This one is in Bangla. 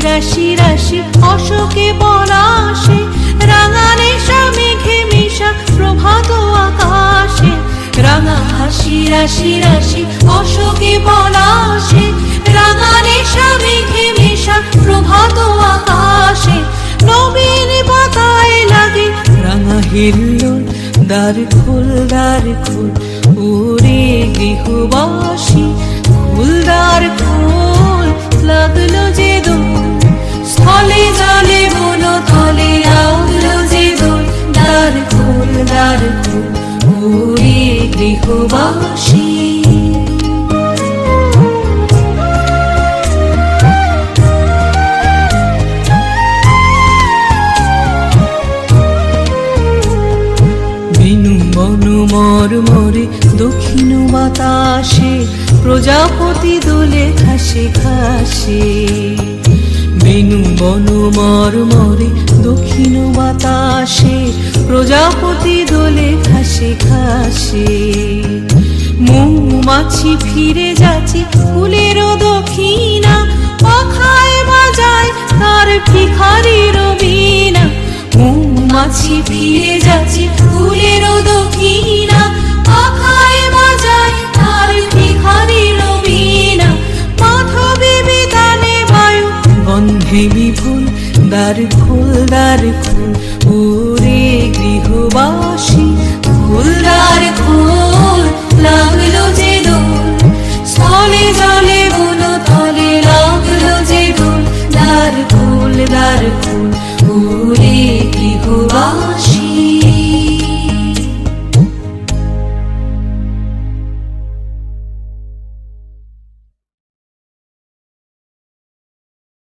রাশি রাশি অশোকে পলাশে, রাঙা নেশা মেঘে মেশা প্রভাত আকাশে। রাঙা হাসি রাশি রাশি অশোকে পলাশে, রাঙা নেশা মেঘে মেশা প্রভাত আকাশে। নবীন পাতায় লাগে রাঙা হিল্লোল, দ্বার খোল দ্বার খোল ওরে গৃহবাসী, ফুলদার খোল লাগলো যে দোল, স্থলে জলে বন তলে লাগলো যে দোল। দ্বার খোল ওরে গৃহবাসী। মরমরে দক্ষিণ বাতাসে, প্রজাপতি দোলে ঘাসে ঘাসে। বেনু বন মরমরে দক্ষিণ বাতাসে, প্রজাপতি দোলে ঘাসে ঘাসে। মৌমাছি ফিরে যাচ্ছে ফুলের দক্ষিণা, পাখায় বাজায় তার ভিখারির বীণা। মৌমাছি ফিরে যাচ্ছে ফুলের দক্ষিণা, পাখায় বাজায় তার ভিখারির বীণা। মাধবী বিতানে বায়ু গন্ধে বিপুল, দ্বার খোল